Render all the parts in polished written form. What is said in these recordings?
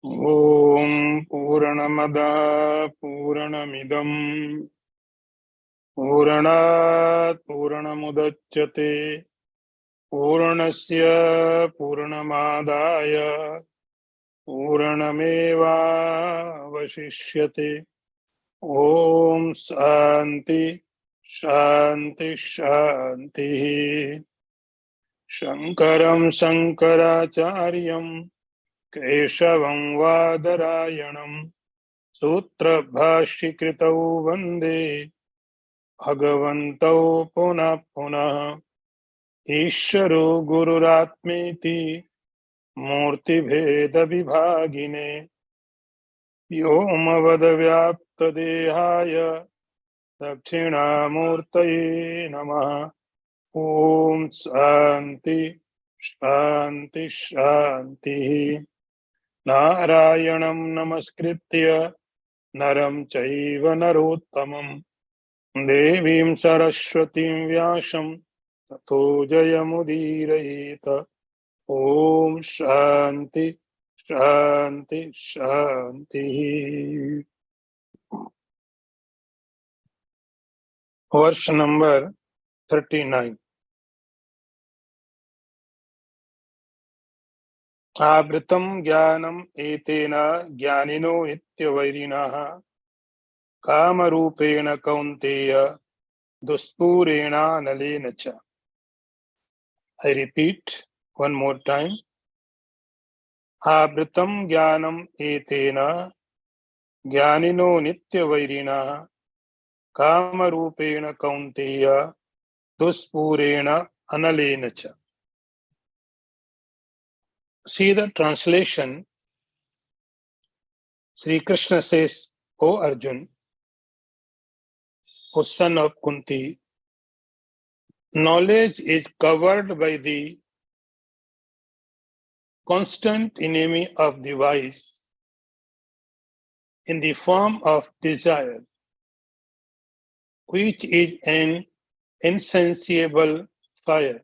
ॐ पूर्णमदः पूर्णमिदं पूर्णात् पूर्णमुदच्यते पूर्णस्य पूर्णमादाय पूर्णमेवावशिष्यते। ॐ शान्ति शान्ति शान्तिः। शङ्करं शङ्कराचार्यं केशवं वादरायणं सूत्रभाष्यकृतौ वन्दे भगवन्तौ पुनः पुनः। ईश्वरो गुरुरात्मेति मूर्तिभेदविभागिने व्योमवद्व्याप्तदेहाय दक्षिणामूर्तये नमः। ॐ शान्ति शान्ति शान्तिः। नारायणं नमस्कृत्य नरं चैव नरोत्तमं देवीं सरस्वतीं व्यासं ततो जयमुदीरयेत। ॐ शान्ति शान्ति शान्तिः। वर्ष नंबर 39। आवृतं ज्ञानम् एतेन ज्ञानिनो नित्यवैरिणः कामरूपेण कौन्तेय दुष्पूरेणानलेन च। I repeat one more time. आवृतं ज्ञानम् एतेन ज्ञानिनो नित्यवैरिणः कामरूपेण कौन्तेय दुष्पूरेण अनलेन च. See the translation. Sri Krishna says, O Arjun, O son of Kunti, knowledge is covered by the constant enemy of the wise in the form of desire, which is an insatiable fire.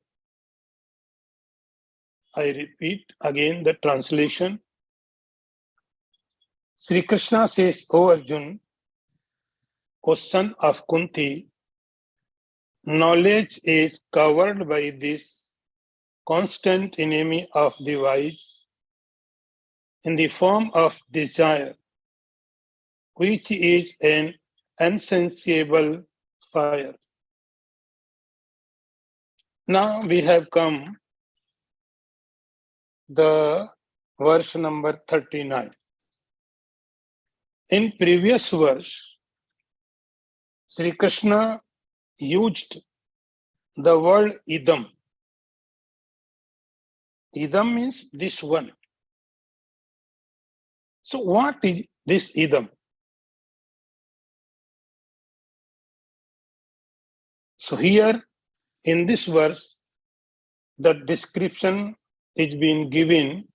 I repeat again the translation. Sri Krishna says, O Arjun, O son of Kunti, knowledge is covered by this constant enemy of the wise in the form of desire, which is an insatiable fire. Now we have come the verse number 39. In previous verse, Sri Krishna used the word idam. Idam means this one. So what is this idam? So here in this verse, the description is being given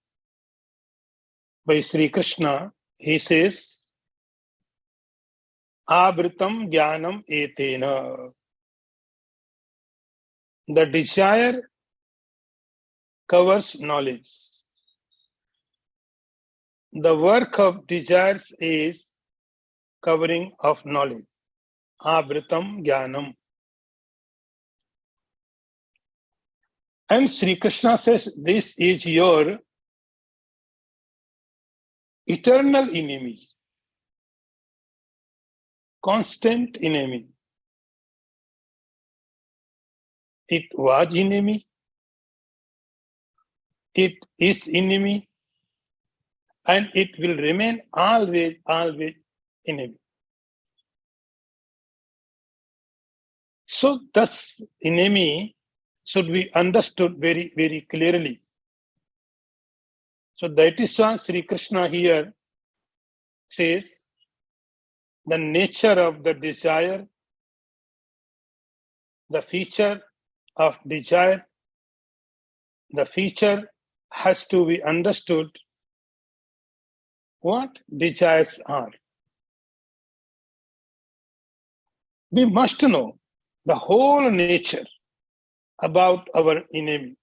by Sri Krishna. He says, Avritam jnanam etena. The desire covers knowledge. The work of desires is covering of knowledge. Avritam jnanam. And Sri Krishna says, this is your eternal enemy, constant enemy. It was enemy, it is enemy, and it will remain always enemy. So thus enemy should be understood very, very clearly. So that is why Sri Krishna here says the nature of the desire, the feature of desire, the feature has to be understood what desires are. We must know the whole nature about our enemy,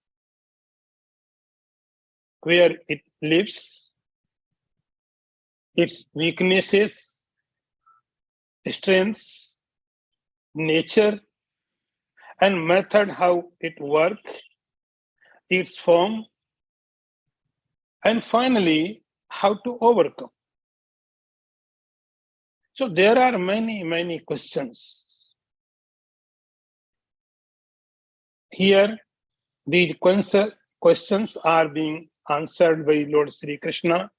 where it lives, its weaknesses, strengths, nature, and method how it works, its form, and finally, how to overcome. So there are many questions. Here, these questions are being answered by Lord Sri Krishna.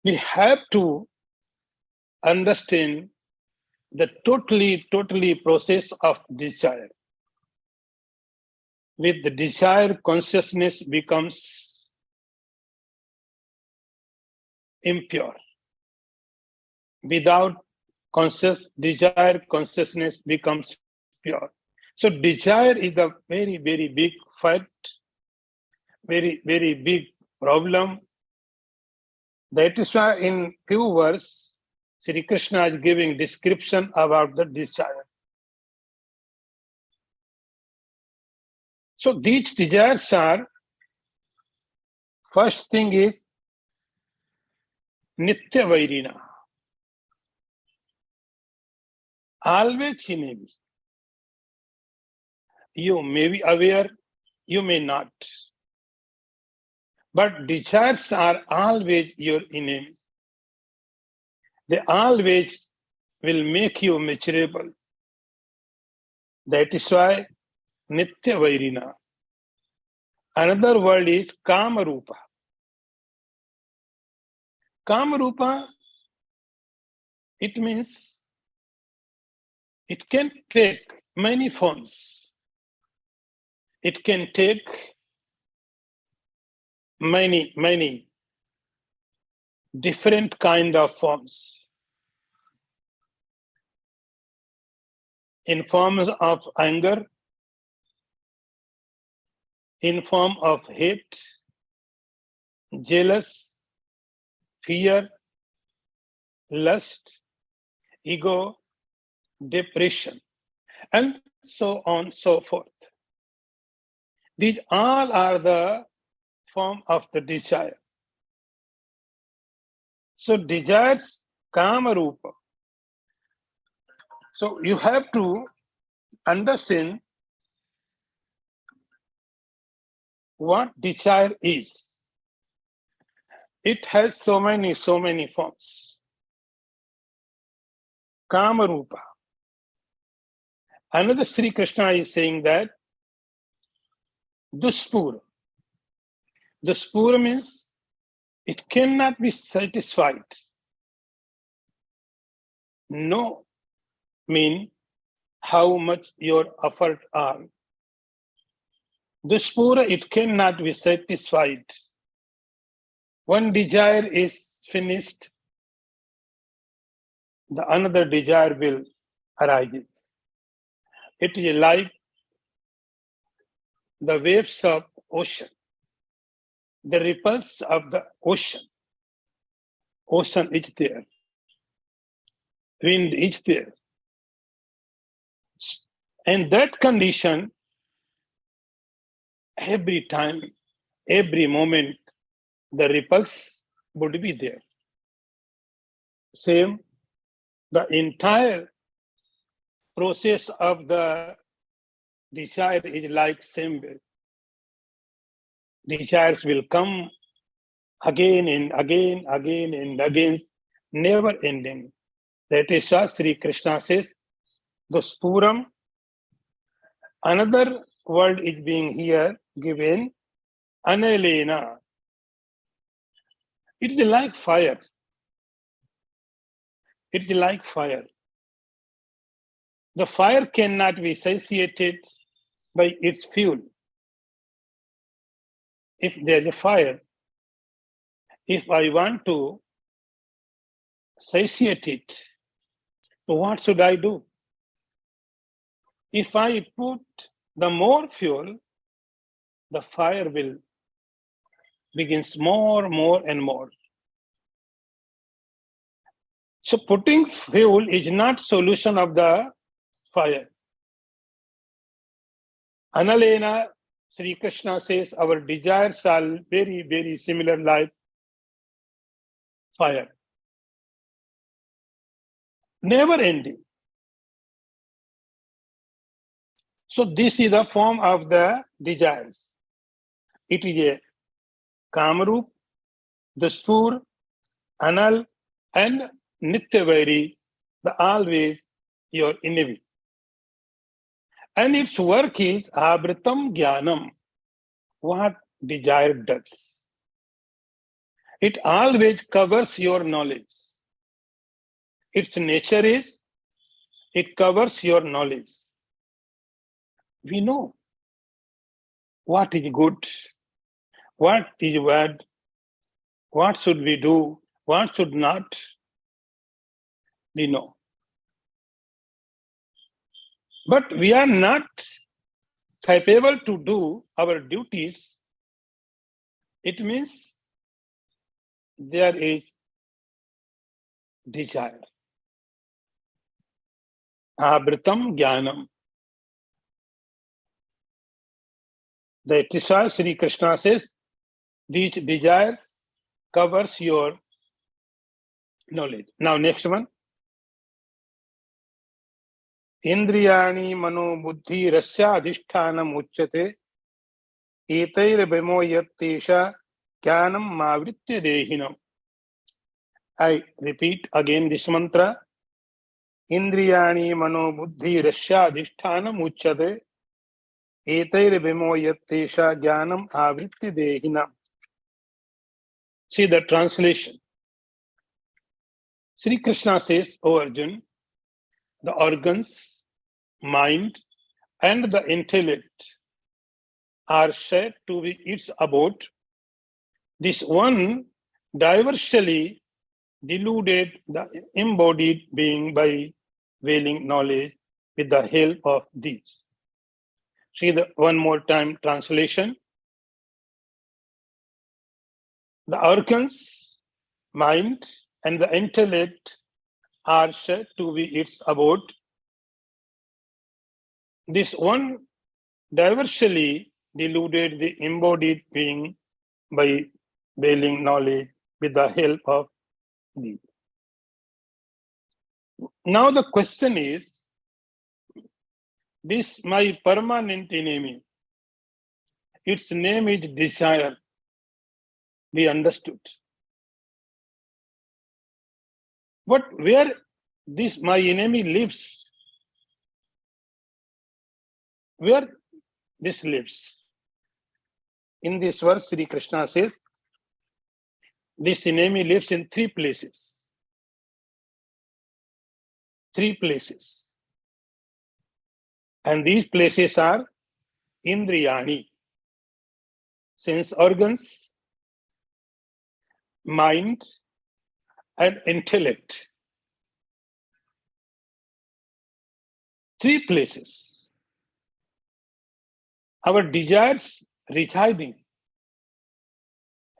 We have to understand the totally process of desire. With the desire, consciousness becomes impure. Without desire, consciousness becomes pure. So desire is a very big fact, very big problem. That is why in few words, Sri Krishna is giving description about the desire. So these desires are, first thing is Nitya Vairina. Always enemy. You may be aware, you may not. But desires are always your enemy. They always will make you miserable. That is why Nitya Vairina. Another word is Kamarupa. Kamarupa, it means it can take many forms. It can take many different kind of forms. In forms of anger, in form of hate, jealous, fear, lust, ego, depression, and so on, so forth. These all are the form of the desire. So desires Kama Rupa. So you have to understand what desire is. It has so many forms. Kama Rupa. Another Sri Krishna is saying that Duspura. Duspura means it cannot be satisfied. No mean how much your effort are. Duspura, it cannot be satisfied. One desire is finished, the another desire will arise. It is like the waves of ocean, the ripples of the ocean. Ocean is there, wind is there. And that condition, every time, every moment, the ripples would be there. Same, the entire process of the desire is like same way. Desires will come again and again, never ending. That is why Sri Krishna says, Duspuram. Another word is being here given, Analena. It is like fire. It is like fire. The fire cannot be satiated by its fuel. If there is a fire, if I want to satiate it, so what should I do? If I put the more fuel, the fire will begins more and more. So putting fuel is not solution of the fire. Analena, Sri Krishna says our desires are very, very similar like fire. Never ending. So this is the form of the desires. It is a Kamarup, the Spur, Anal, and Nityavari, the always your enemy. And its work is Abritam Jnanam, what desire does. It always covers your knowledge. Its nature is, it covers your knowledge. We know what is good, what is bad, what should we do, what should not. We know. But we are not capable to do our duties. It means there is desire. Abritam Jnanam. The Tisha Sri Krishna says, these desires covers your knowledge. Now next one. Indriyani mano buddhi rasya adhishthanam uchyate etair bhimo yattesha jnanam mavritya dehinam. I repeat again this mantra. Indriyani mano buddhi rasya adhishthanam uchyate etair bhimo yattesha jnanam avritya dehinam. See the translation. Sri Krishna says, O Arjun, the organs, mind, and the intellect are said to be its abode. This one diversely deluded the embodied being by veiling knowledge with the help of these. See the one more time translation. The organs, mind, and the intellect are said to be its abode. This one diversely deluded the embodied being by veiling knowledge with the help of these. Now the question is, this my permanent enemy, its name is desire. We understood. But where this my enemy lives, where this lives? In this verse, Sri Krishna says, this enemy lives in three places. Three places. And these places are Indriyani, sense organs, mind, and intellect. Three places. Our desires residing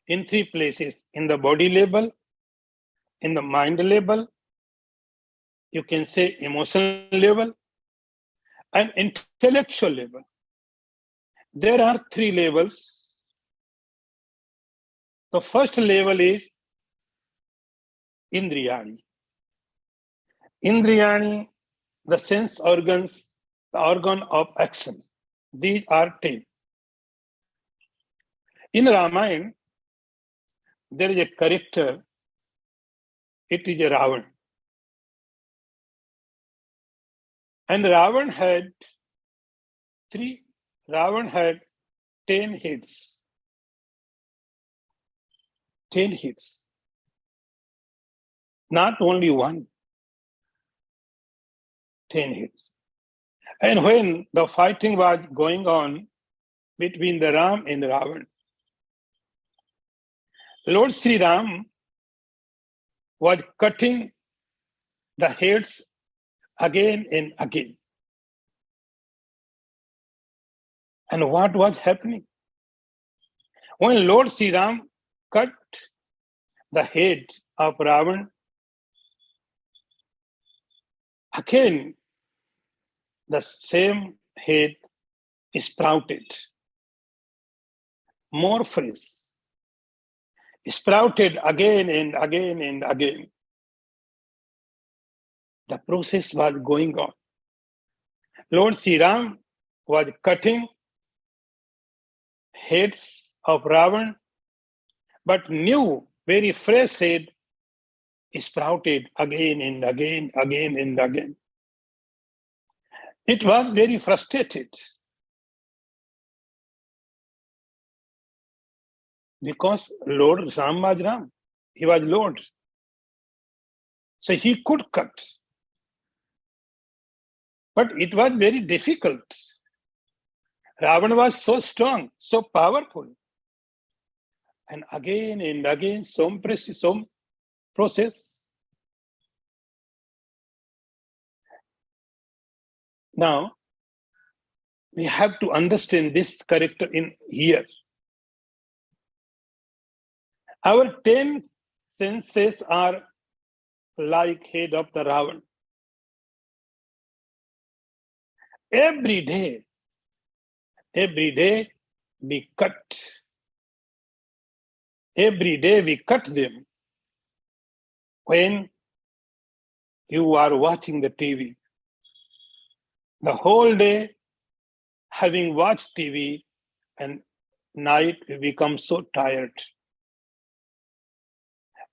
in three places, in the body level, in the mind level, you can say emotional level, and intellectual level. There are three levels. The first level is Indriyani. Indriyani, the sense organs, the organ of action. These are 10. In Ramayana, there is a character, it is a Ravan. And Ravan had 10 heads. 10 heads. Not only one, 10 heads. And when the fighting was going on between the Ram and Ravan, Lord Sri Ram was cutting the heads again and again. And what was happening? When Lord Sri Ram cut the head of Ravan, again the same head sprouted. more fresh, sprouted again and again and again. The process was going on. Lord Sri Ram was cutting heads of Ravan, but new, very fresh head sprouted again and again, again and again. It was very frustrated because Lord Ram was Ram. He was Lord. So he could cut. But it was very difficult. Ravan was so strong, so powerful. And again, some process. Now, we have to understand this character in here. Our 10 senses are like head of the Ravan. Every day we cut. Every day we cut them. When you are watching the TV, the whole day having watched TV, and night we become so tired.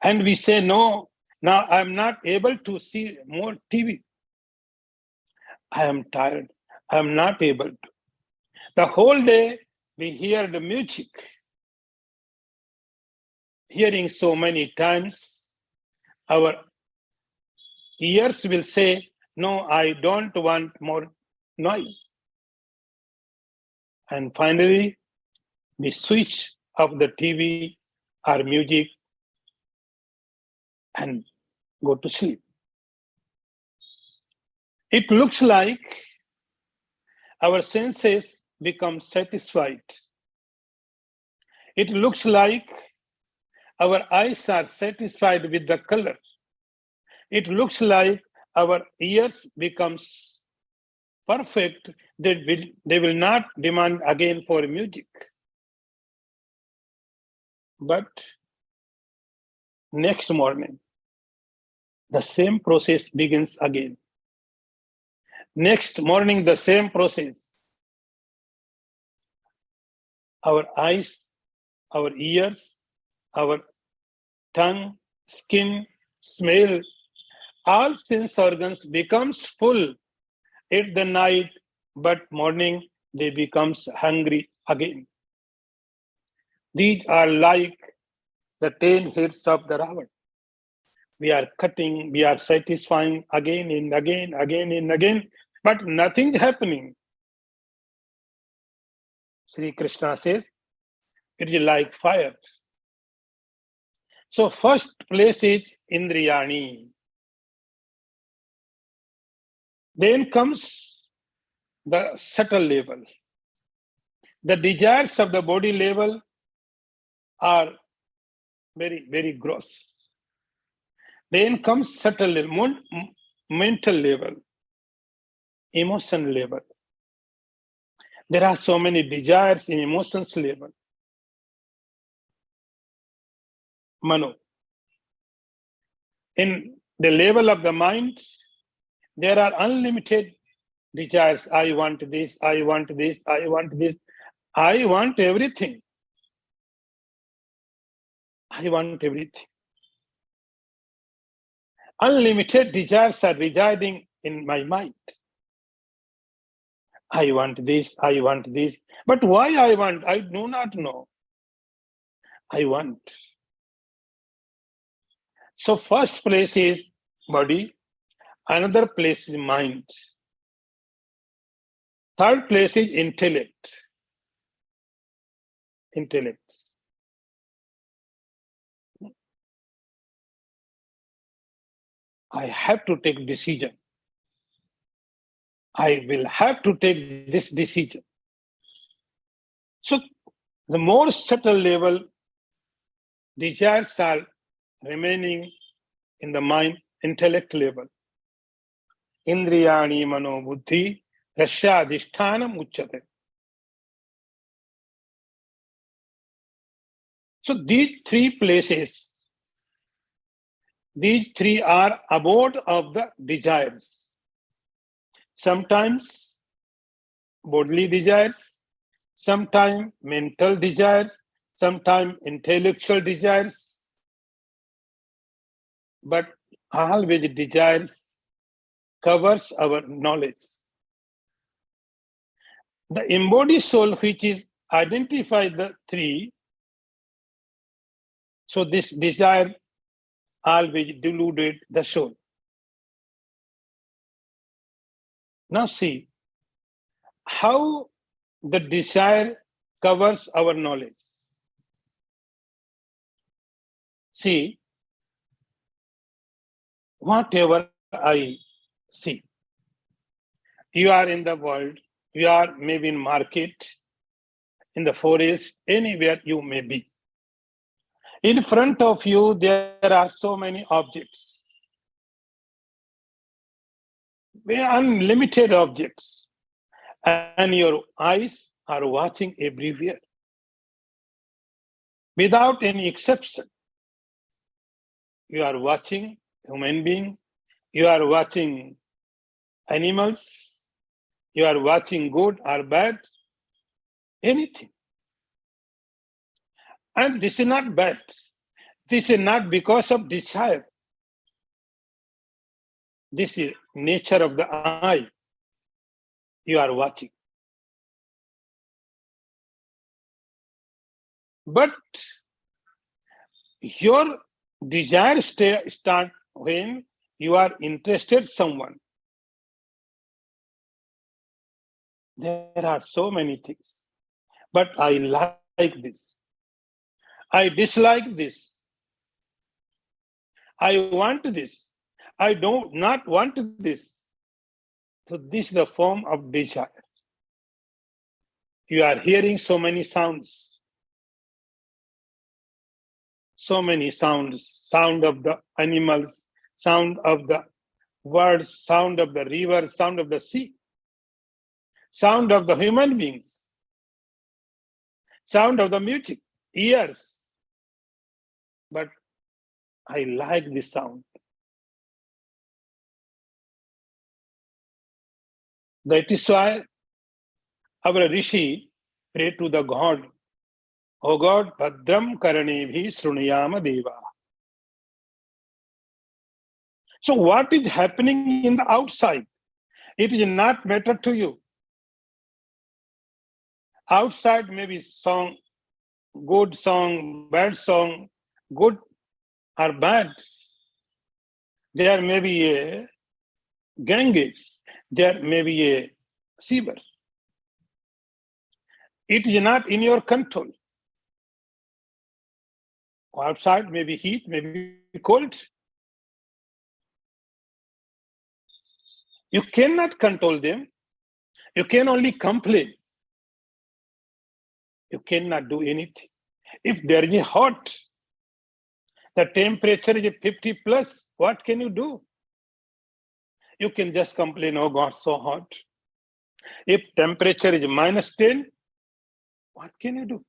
And we say, no, now I'm not able to see more TV. I am tired. I'm not able to. The whole day we hear the music. Hearing so many times, our ears will say, no, I don't want more noise. And finally, we switch off the TV or music and go to sleep. It looks like our senses become satisfied. It looks like our eyes are satisfied with the color. It looks like our ears becomes perfect. They will not demand again for music. But next morning, the same process begins again. Next morning, the same process. Our eyes, our ears, our tongue, skin, smell, all sense organs becomes full at the night, but morning they becomes hungry again. These are like the 10 heads of the Ravan. We are cutting, we are satisfying again and again, but nothing happening. Sri Krishna says, it is like fire. So first place is Indriyani. Then comes the subtle level. The desires of the body level are very, very gross. Then comes subtle level, mental level, emotion level. There are so many desires in emotions level. Mano. In the level of the mind, there are unlimited desires. I want this, I want this, I want this. I want everything. I want everything. Unlimited desires are residing in my mind. I want this, I want this. But why I want? I do not know. I want. So first place is body, another place is mind. Third place is intellect. Intellect. I have to take decision. I will have to take this decision. So the more subtle level, desires are remaining in the mind, intellect level. Indriyani mano buddhi rasya adhishthana uchyate. So these three places, these three are abode of the desires. Sometimes bodily desires, sometimes mental desires, sometimes intellectual desires, but always desires covers our knowledge. The embodied soul, which is identified the three, so this desire always deluded the soul. Now see how the desire covers our knowledge. See, whatever I see, you are in the world, you are maybe in market, in the forest, anywhere you may be. In front of you, there are so many objects, unlimited objects, and your eyes are watching everywhere, without any exception. You are watching human being, you are watching animals, you are watching good or bad, anything. And this is not bad. This is not because of desire. This is nature of the eye. You are watching. But your desire start when you are interested in someone. There are so many things. But I like this. I dislike this. I want this. I don't not want this. So this is the form of desire. You are hearing so many sounds. So many sounds. Sound of the animals, sound of the words, sound of the river, sound of the sea, sound of the human beings, sound of the music, ears. But I like this sound. That is why our Rishi pray to the God, O God, Bhadram Karanebhi Srunayama Deva. So what is happening in the outside? It is not matter to you. Outside may be song, good song, bad song, good or bad. There may be a Ganges, there may be a fever. It is not in your control. Outside may be heat, may be cold. You cannot control them. You can only complain. You cannot do anything. If there is hot, the temperature is 50 plus, what can you do? You can just complain, oh God, so hot. If temperature is minus 10, what can you do?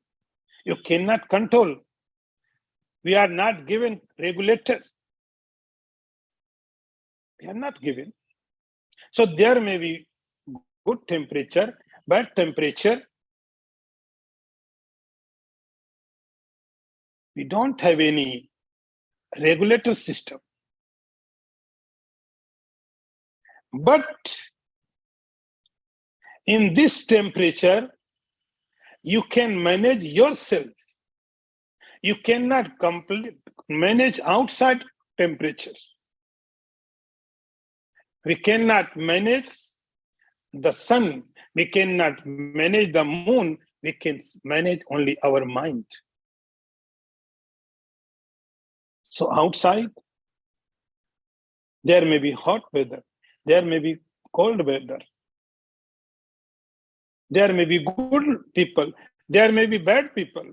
You cannot control. We are not given regulator. We are not given. So there may be good temperature, bad temperature. We don't have any regulator system. But in this temperature, you can manage yourself. You cannot manage outside temperature. We cannot manage the sun. We cannot manage the moon. We can manage only our mind. So outside, there may be hot weather. There may be cold weather. There may be good people. There may be bad people.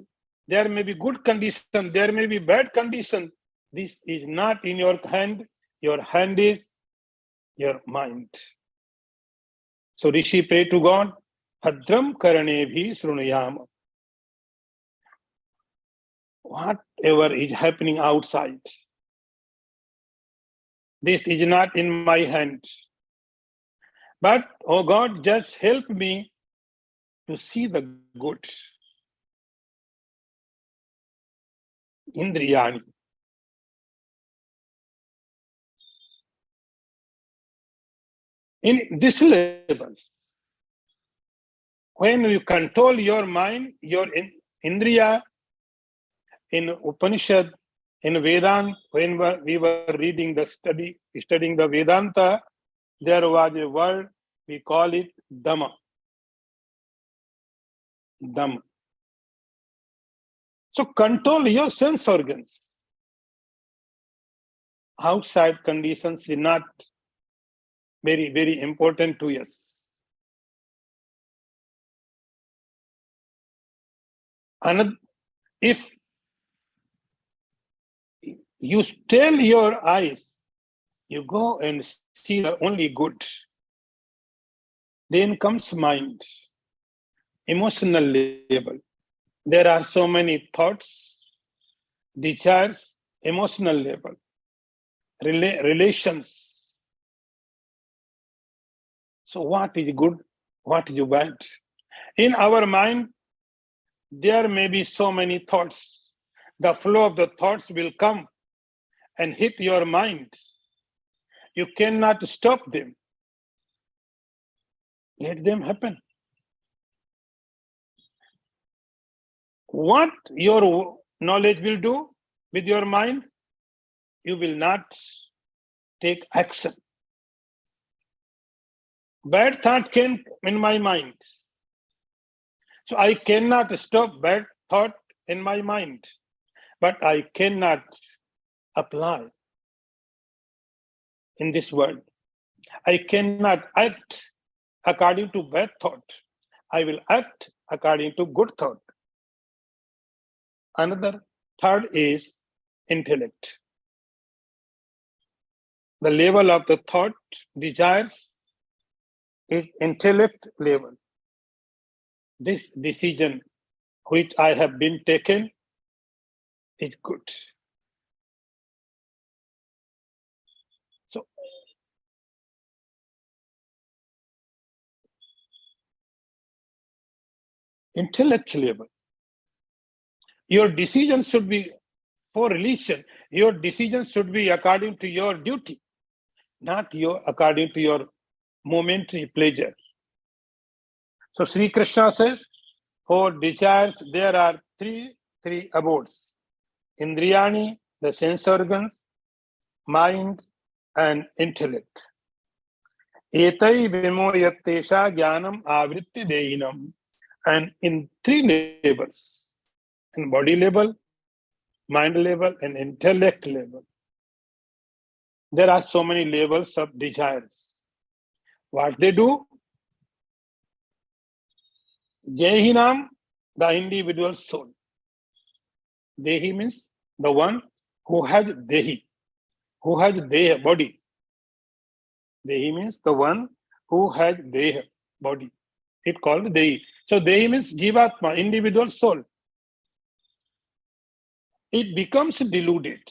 There may be good condition. There may be bad condition. This is not in your hand. Your hand is your mind. So Rishi pray to God, Bhadram Karanebhi Srunayama. whatever is happening outside, this is not in my hand. But, oh God, just help me to see the good. Indriyani. In this level, when you control your mind, your indriya, in Upanishad, in Vedanta, when we were studying the Vedanta, there was a word, we call it Dhamma. Dhamma. So control your sense organs. Outside conditions are not very, very important to us. And if you tell your eyes, you go and see the only good, then comes mind, emotional level. There are so many thoughts, desires, emotional level, relations. So what is good? What is bad? In our mind, there may be so many thoughts. The flow of the thoughts will come and hit your mind. You cannot stop them. Let them happen. What your knowledge will do with your mind, you will not take action. Bad thought came in my mind. So I cannot stop bad thought in my mind, but I cannot apply in this world. I cannot act according to bad thought. I will act according to good thought. Another third is intellect. The level of the thought, desires, is intellect level. This decision which I have been taken is good. So, intellect level. Your decision should be for religion. Your decision should be according to your duty, not according to your momentary pleasure. So Sri Krishna says, for desires, there are three abodes. Indriyani, the sense organs, mind, and intellect. Etai vimoyattesha jnanam avritti deyinam. And in three levels, in body level, mind level, and intellect level, there are so many levels of desires. What they do? Dehinam, the individual soul. Dehi means the one who has Dehi, who has Deha, body. Dehi means the one who has Deha, body. It called Dehi. So Dehi means Jivatma, individual soul. It becomes deluded.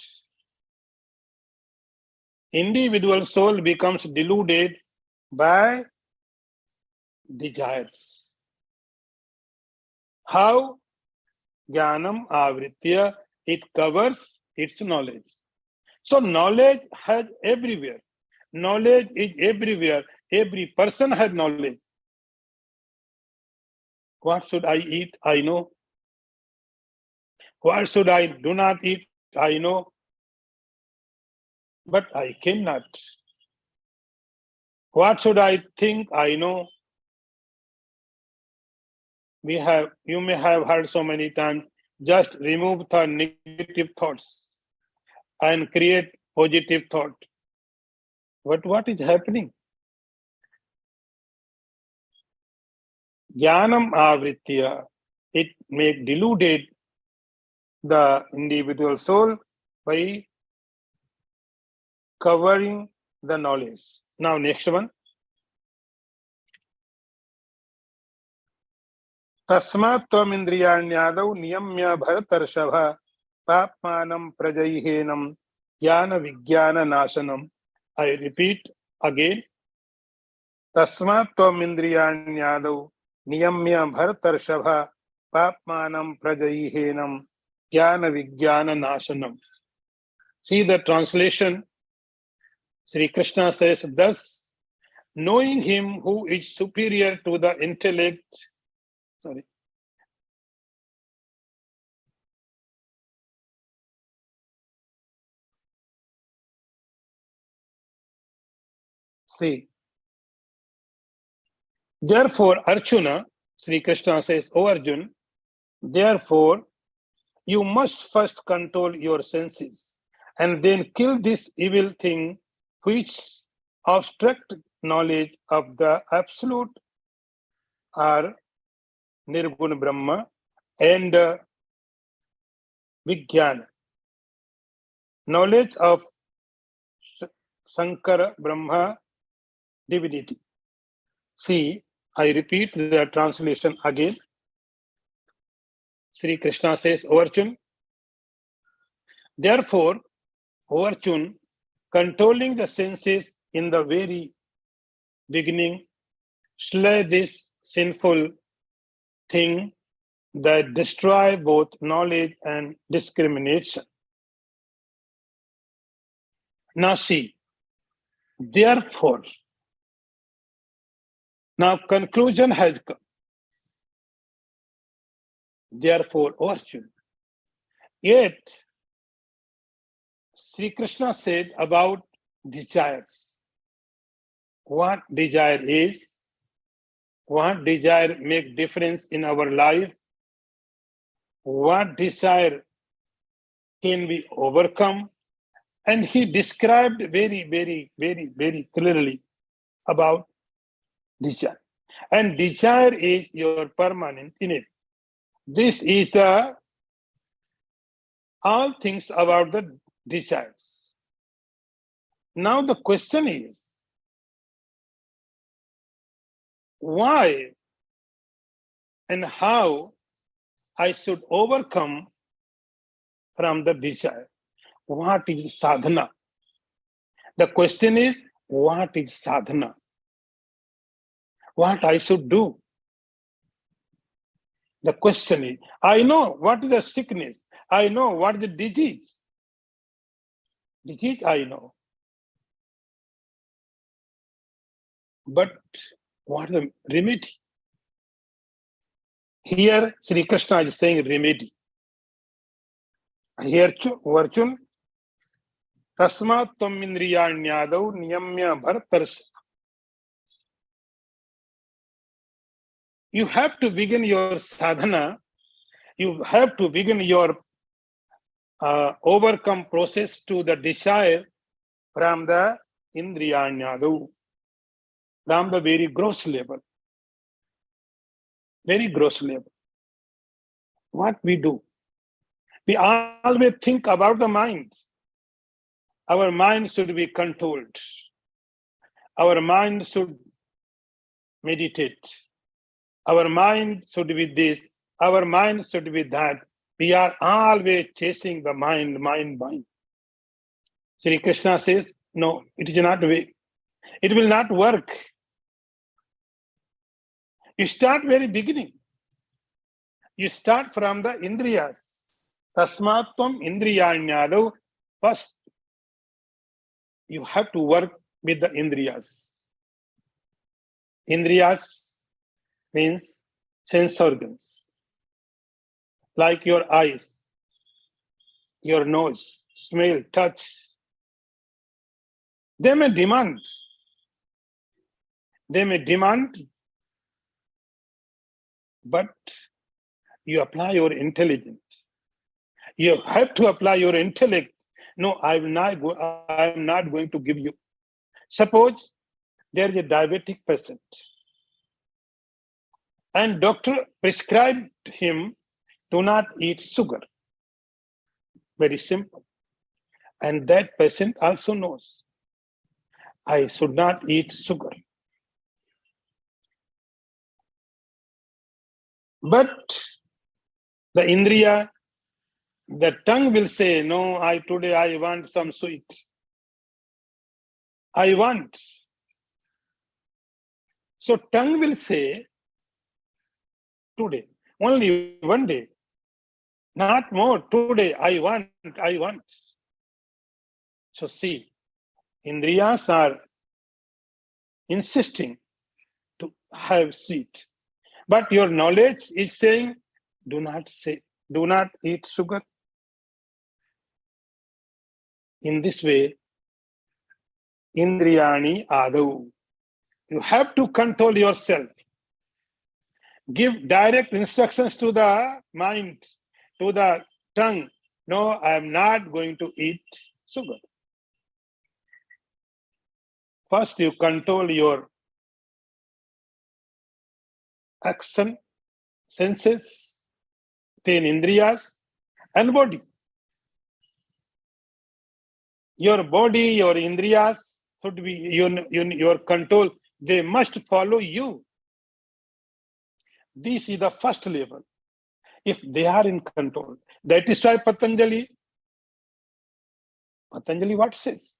Individual soul becomes deluded by desires. How? Jnanam avritya, it covers its knowledge. So knowledge has everywhere. Knowledge is everywhere. Every person has knowledge. What should I eat? I know. What should I do not eat? I know. But I cannot. What should I think? I know. You may have heard so many times, just remove the negative thoughts and create positive thought. But what is happening? Jnanam avritya, it make deluded the individual soul by covering the knowledge. Now next one. Tasmat tvam indriyanyadav niyamya bharatarshava papmanam prajaihenam jnana vijnana nasanam. I repeat again. Tasmat tvam indriyanyadav niyamya bhartarshabha papmanam prajaihenam jnana vijnana nasanam. See the translation. Sri Krishna says, thus, knowing him who is superior to the intellect, See, therefore, Arjuna, Sri Krishna says, O Arjun, therefore, you must first control your senses and then kill this evil thing which obstruct knowledge of the absolute or Nirguna Brahma and Vijnana, knowledge of Sankara Brahma divinity. See, I repeat the translation again. Sri Krishna says, O Arjun, therefore, O Arjun, controlling the senses in the very beginning, slay this sinful thing that destroy both knowledge and discrimination. Now see, therefore, now conclusion has come. Therefore, O Arjun, yet Sri Krishna said about desires. What desire is, what desire make difference in our life, what desire can be overcome, and he described very clearly about desire. And desire is your permanent in it. This is the all things about the desires. Now the question is, why and how I should overcome from the desire? What is sadhana? The question is, what is sadhana? What I should do? The question is, I know what is the sickness. I know what is the disease. Disease I know. But what is the remedy? Here, Sri Krishna is saying remedy. Here, Arjun, tasmat tvam indriyanyadav niyamya bhartarsa. You have to begin your sadhana. You have to begin your overcome process to the desire from the indriyanyadav, from the very gross level. Very gross level. What we do? We always think about the mind. Our mind should be controlled. Our mind should meditate. Our mind should be this. Our mind should be that. We are always chasing the mind. Sri Krishna says, no, it is not way. It will not work. You start very beginning. You start from the indriyas. Tasmatvam indriyanyadav. First, you have to work with the indriyas. Indriyas means sense organs. Like your eyes, your nose, smell, touch. They may demand. But you apply your intelligence. You have to apply your intellect. No, I'm not going to give you. Suppose there is a diabetic patient and doctor prescribed him do not eat sugar. Very simple. And that patient also knows, I should not eat sugar. But the indriya The tongue will say, no, today I want some sweet. I want. So tongue will say, today, only one day, not more. Today, I want. So see, Indriyas are insisting to have sweet. But your knowledge is saying, do not eat sugar. In this way, Indriyani Adau. You have to control yourself. Give direct instructions to the mind, to the tongue. No, I am not going to eat sugar. First, you control your action, senses, 10 indriyas, and body. Your body, your indriyas should be your control. They must follow you. This is the first level. If they are in control, that is why Patanjali what says?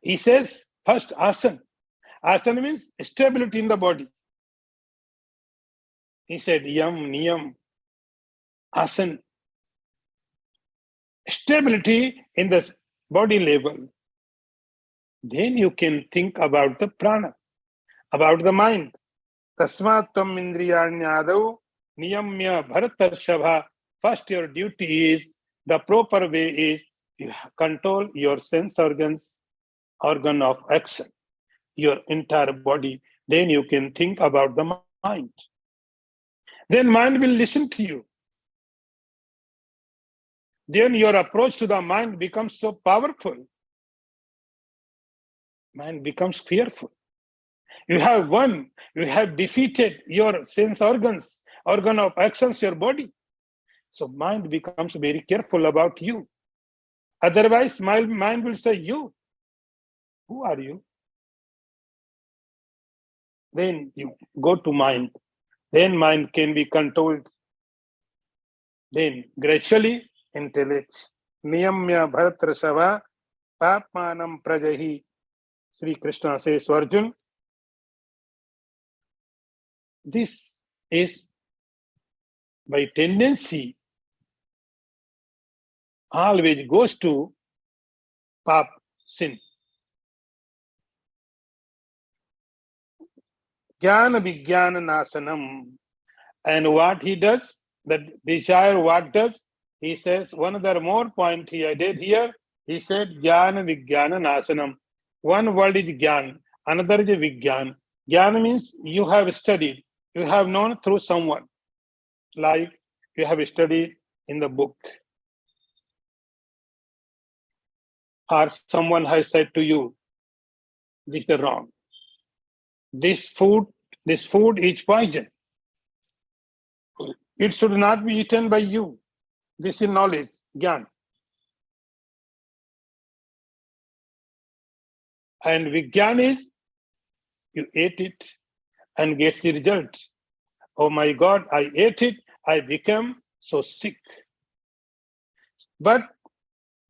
He says, first asana. Asana means stability in the body. He said, yam, niyam, asana. Stability in the body level. Then you can think about the prana, about the mind. Tasmat tam indriyanyadav niyamya bharatarshabha. First, your duty is, the proper way is, you control your sense organ of action, your entire body. Then you can think about the mind. Then mind will listen to you. Then your approach to the mind becomes so powerful. Mind becomes fearful. You have defeated your sense organ of actions, your body. So mind becomes very careful about you. Otherwise, my mind will say, you, who are you? Then you go to mind. Then mind can be controlled. Then gradually, intellect. Niyamya bharatrasava papmanam prajahi. Sri Krishna says to Arjun, this is by tendency always goes to pap, sin. Jnana Vijnana Nasanam. And what he does, that desire what does, he says, one other more point he added here, he said, Jnana Vijnana Nasanam. One word is Jnana, another is Vijnana. Jnana means you have studied, you have known through someone, like you have studied in the book. Or someone has said to you, this is wrong. This food is poison. It should not be eaten by you. This is knowledge, Gyan. And Vigyan is, you ate it and get the result. Oh my God, I ate it, I became so sick. But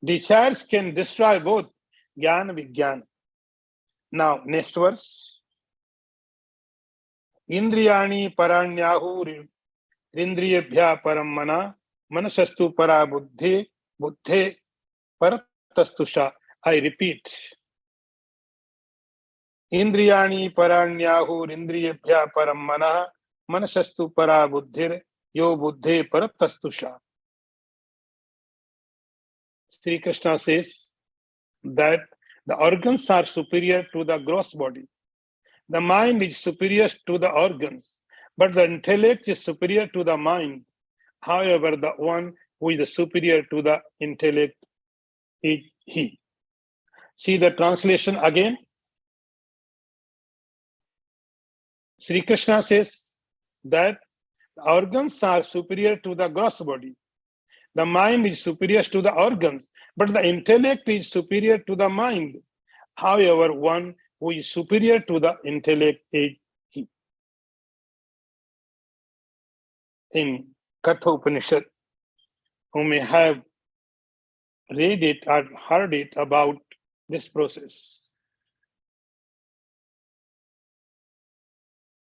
desires can destroy both Gyan and Vigyan. Now, next verse. Indriyani paranyahu rindriyabhya paramana manasastu para buddhe paratastusha. I repeat. Indriyani paranyahu rindriyabhya paramana manasastu para buddhir yo buddhe paratastusha. Sri Krishna says that the organs are superior to the gross body. The mind is superior to the organs, but the intellect is superior to the mind. However, the one who is superior to the intellect is he. See the translation again. Sri Krishna says that the organs are superior to the gross body. The mind is superior to the organs, but the intellect is superior to the mind. However, one who is superior to the intellect is he. In Katha Upanishad, who may have read it or heard it about this process.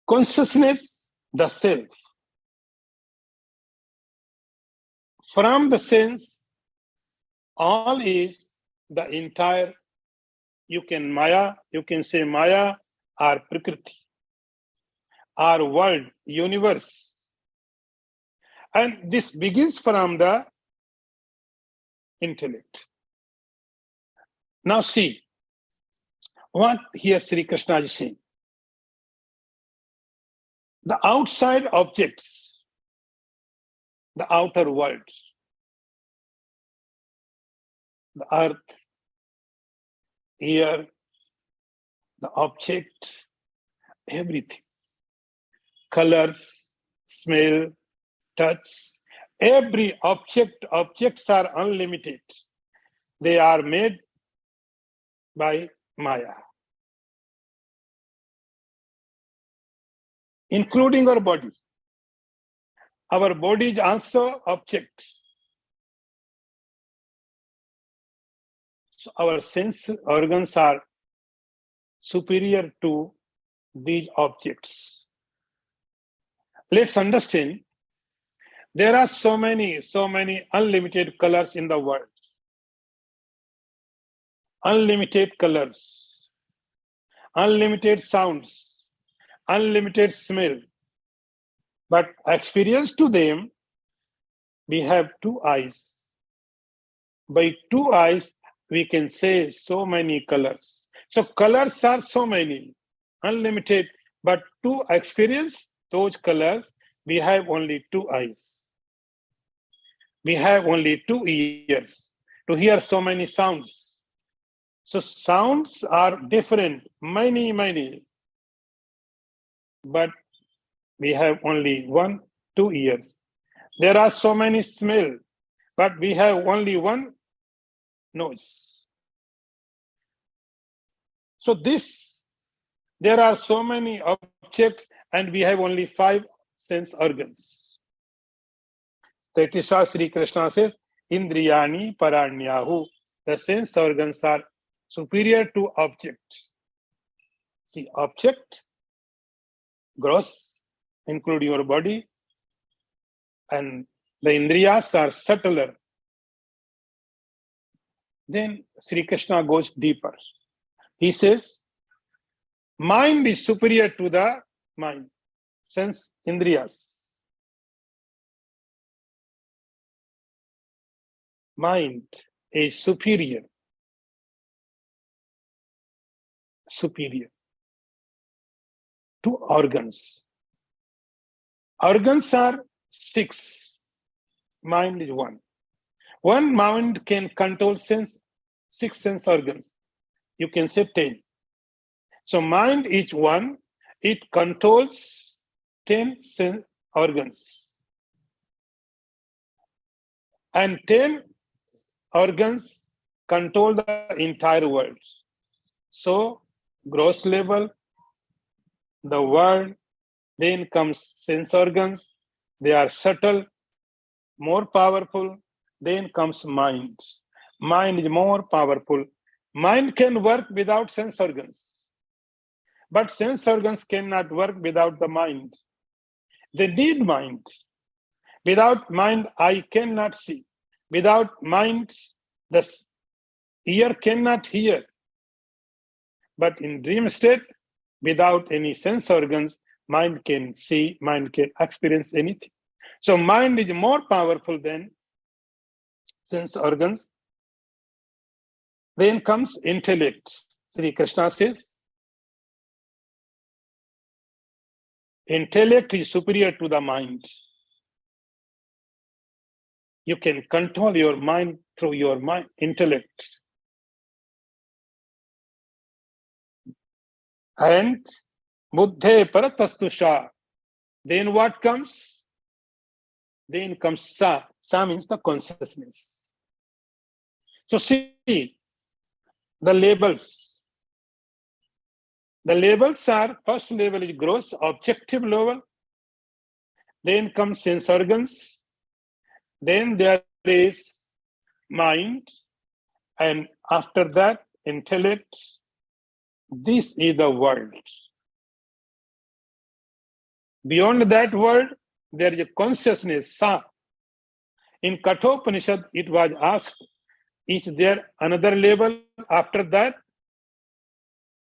Consciousness, the self. From the sense, all is the entire, you can say Maya or Prakriti, or world, universe. And this begins from the intellect. Now see what here Sri Krishna is saying. The outside objects, the outer world, the earth, air, the object, everything, colors, smell, touch, every objects are unlimited. They are made by Maya, including our body. Our body is also objects. So our sense organs are superior to these objects. Let's understand, there are so many unlimited colors in the world. Unlimited colors, unlimited sounds, unlimited smell. But experience to them, we have two eyes. By two eyes, we can say so many colors. So colors are so many, unlimited, but to experience those colors, we have only two eyes. We have only 2 ears to hear so many sounds. So sounds are different, many, but we have only 2 ears. There are so many smell, but we have only one nose. So there are so many objects and we have only 5 sense organs. That is why Sri Krishna says, Indriyani Paranyahu. The sense organs are superior to objects. See, object, gross, including your body, and the Indriyas are subtler. Then Sri Krishna goes deeper. He says, mind is superior to the mind, sense Indriyas. Mind is superior to organs. Organs are 6. Mind is 1. One mind can control 6 sense organs. You can say 10. So mind is 1. It controls 10 sense organs. And 10 organs control the entire world. So, gross level, the world, then comes sense organs. They are subtle, more powerful. Then comes mind. Mind is more powerful. Mind can work without sense organs. But sense organs cannot work without the mind. They need mind. Without mind, eye cannot see. Without mind, the ear cannot hear. But in dream state, without any sense organs, mind can see, mind can experience anything. So mind is more powerful than sense organs. Then comes intellect. Sri Krishna says, intellect is superior to the mind. You can control your mind through your mind, intellect. And buddhe paratastusha. Then what comes? Then comes sa. Sa means the consciousness. So see the labels. The labels are, first level is gross, objective level. Then comes sense organs. Then there is mind, and after that, intellect. This is the world. Beyond that world, there is a consciousness, Sa. In Kathopanishad, it was asked, is there another level after that?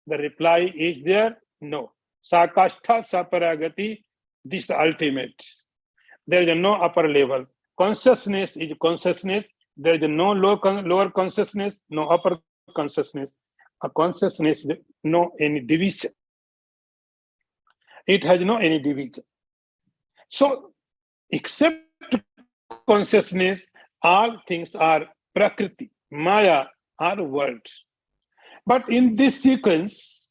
The reply is there, no. Sakashtha saparagati, this is the ultimate. There is no upper level. Consciousness is consciousness. There is no lower consciousness, no upper consciousness. A consciousness, no any division. It has no any division. So, except consciousness, all things are prakriti, maya, are world. But in this sequence,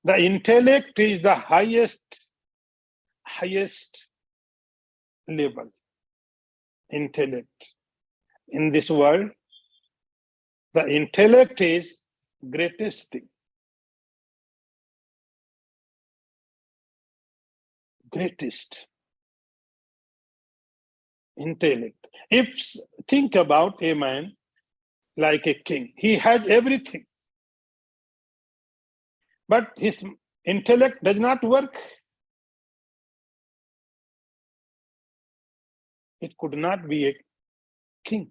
the intellect is the highest level. Intellect. In this world, the intellect is greatest thing. Greatest. Intellect. If think about a man like a king, he has everything. But his intellect does not work. It could not be a king.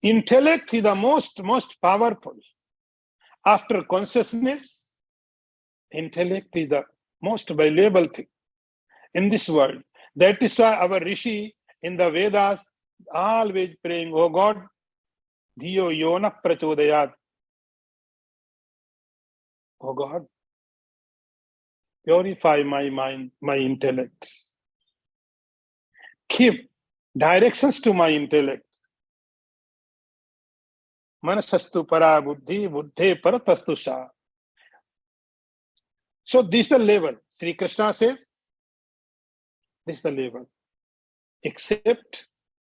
Intellect is the most powerful. After consciousness, intellect is the most valuable thing in this world. That is why our Rishi in the Vedas always praying, oh God, Dhiyo Yona Prachodayat. Oh God, purify my mind, my intellect. Give directions to my intellect. Manasastu para buddhi, buddhe paratastu sha. So this is the level. Sri Krishna says, this is the level. Except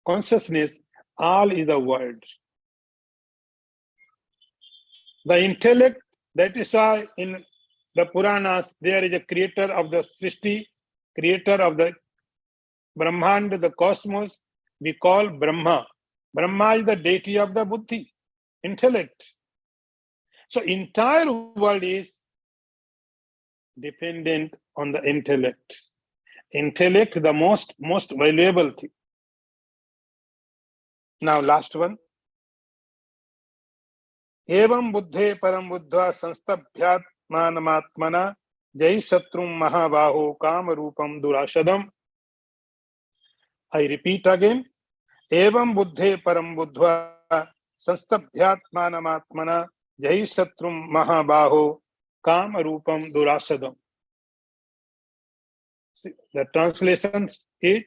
consciousness, all is the world. The intellect, that is why in the Puranas, there is a creator of the Srishti, creator of the Brahmand, the cosmos, we call Brahma. Brahma is the deity of the buddhi, intellect. So entire world is dependent on the intellect. Intellect, the most valuable thing. Now last one. Evam buddhe param buddha sanstabhyat manamatmana jai shatrum mahabaho kama rupam durashadam. I repeat again. Evam buddhe param buddha sanstabhyat manamatmana jai shatrum mahabaho kama rupam durashadam. The translation is,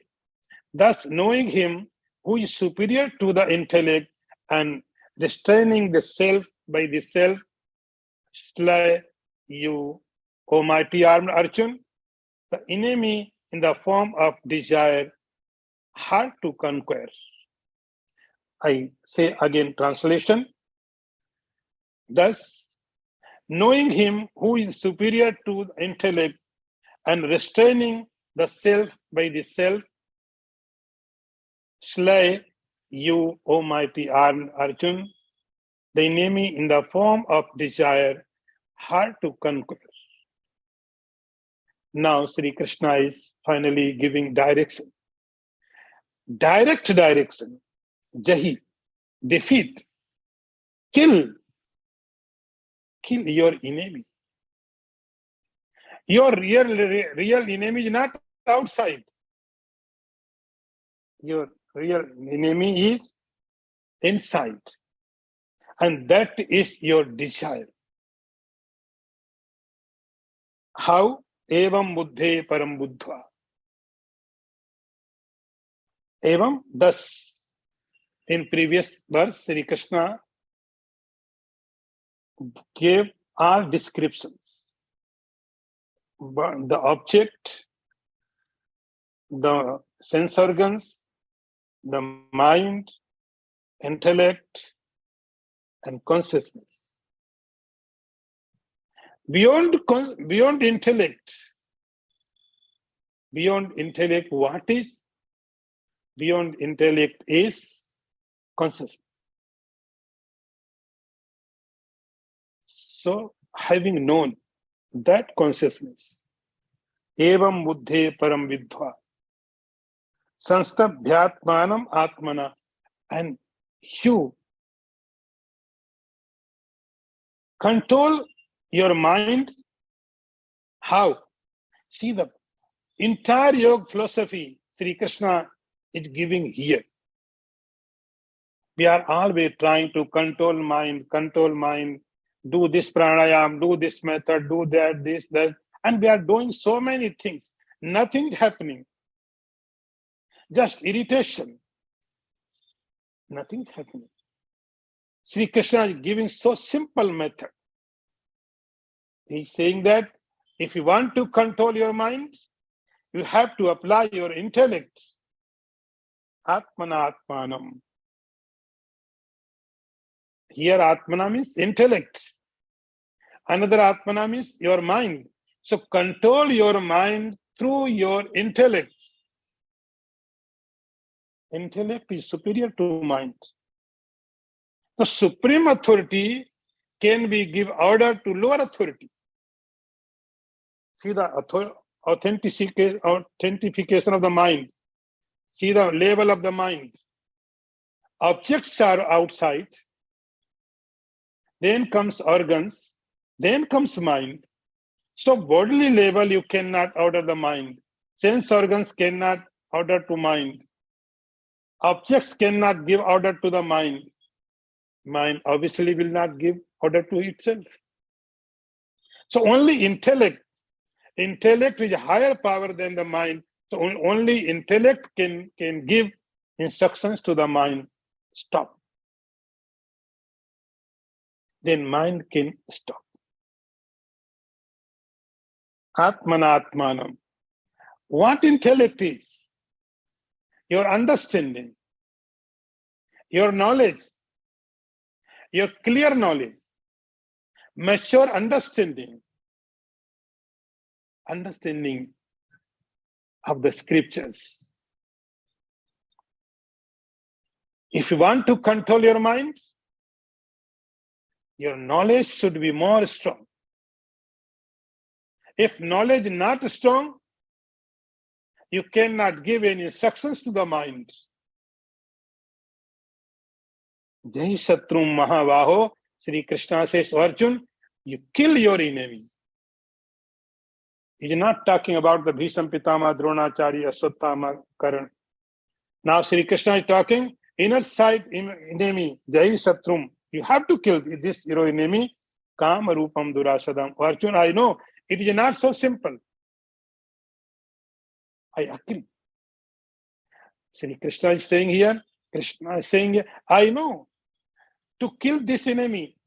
thus knowing him who is superior to the intellect and restraining the self by the self, slay you, O mighty armed Arjun, the enemy in the form of desire, hard to conquer. I say again translation. Thus, knowing him who is superior to the intellect and restraining the self by the self, slay you, O mighty armed Arjun, the enemy in the form of desire, hard to conquer. Now Sri Krishna is finally giving direction. Direct direction. Jahi, defeat, kill your enemy. Your real enemy is not outside. Your real enemy is inside. And that is your desire. How? Evam buddhe param buddha. Evam, thus, in previous verse, Sri Krishna gave all descriptions. The object, the sense organs, the mind, intellect, and consciousness. Beyond intellect, Beyond intellect, what is? Beyond intellect is consciousness. So, having known that consciousness, evam buddhe param vidva, sanstabhyatmanam atmana, and you control your mind. How? See, the entire yoga philosophy Sri Krishna is giving here. We are always trying to control mind, do this pranayam, do this method, do that, this, that, and we are doing so many things. Nothing happening. Just irritation. Nothing happening. Sri Krishna is giving so simple method. He's saying that if you want to control your mind, you have to apply your intellect. Atmana atmanam. Here atmana means intellect. Another atmana means your mind. So control your mind through your intellect. Intellect is superior to mind. The supreme authority can be give order to lower authority. See the authentication of the mind. See the level of the mind. Objects are outside. Then comes organs. Then comes mind. So bodily level you cannot order the mind. Sense organs cannot order to mind. Objects cannot give order to the mind. Mind obviously will not give order to itself. So only intellect. Intellect is a higher power than the mind. So only intellect can give instructions to the mind. Stop. Then mind can stop. Atmana atmanam. What intellect is? Your understanding, your knowledge, your clear knowledge, mature understanding of the scriptures. If you want to control your mind, your knowledge should be more strong. If knowledge not strong, you cannot give any instructions to the mind. Jai Shatrum Mahavaho, Sri Krishna says, Arjun, you kill your enemy. He is not talking about the Bhisham Pitama, Dronacharya, Aswathama, Karan. Now Sri Krishna is talking inner side enemy, Jai Shatrum. You have to kill this your enemy, Kama Rupam Durasadam. Arjun, I know it is not so simple. I agree. Sri Krishna is saying here, I know. To kill this enemy,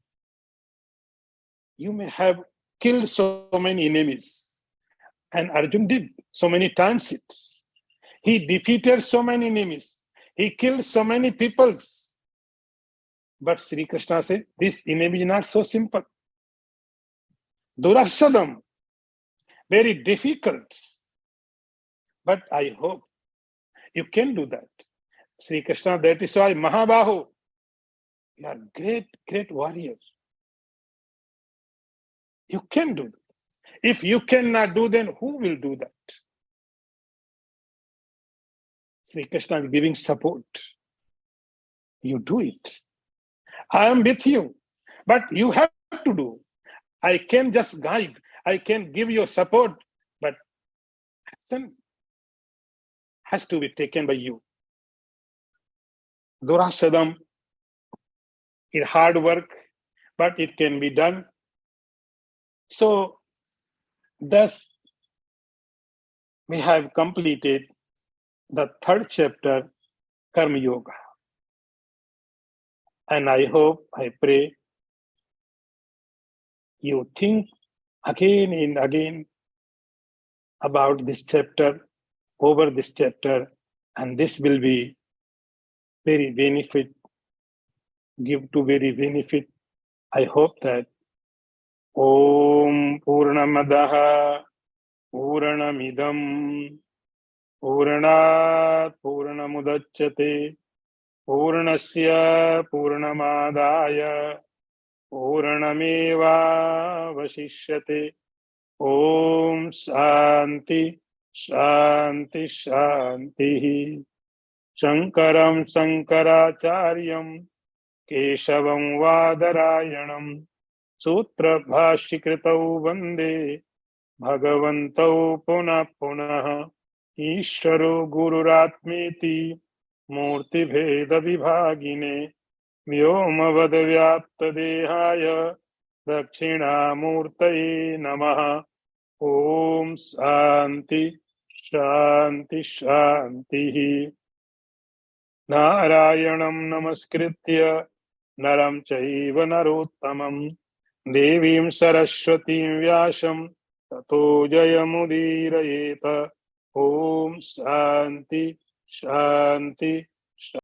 you may have killed so many enemies. And Arjun did so many times it. He defeated so many enemies. He killed so many peoples. But Sri Krishna says, this enemy is not so simple. Durasadam, very difficult. But I hope you can do that. Sri Krishna, that is why Mahabaho, you are great, great warrior. You can do that. If you cannot do, then who will do that? Sri Krishna is giving support. You do it. I am with you, but you have to do. I can just guide. I can give you support, but action has to be taken by you. Durasadam is hard work, but it can be done. So, thus, we have completed the third chapter, Karma Yoga. And I hope, I pray, you think again and again about this chapter, over this chapter, and this will be very benefit, give to very benefit. I hope that Om Purnamadaha Purnamidam पूर्णात् पूर्णमुदच्यते पूर्णस्य पूर्णमादाय पूर्णमेवावशिष्यते। ओम शांति शांति शांति। शंकरं शंकराचार्यं केशवं वादरायणं सूत्रभाष्यकृतौ वन्दे भगवन्तौ पुनः पुनः। ईश्वरो गुरुरात्मेति मूर्तिभेदविभागिने व्योमवद्व्याप्तदेहाय दक्षिणामूर्तये नमः। ओम शांति शांति शांति। नारायणं नमस्कृत्य नरं चैव नरोत्तमं देवीं सरस्वतीं व्यासं ततो जयमुदीरयेत। ओम शांति शांति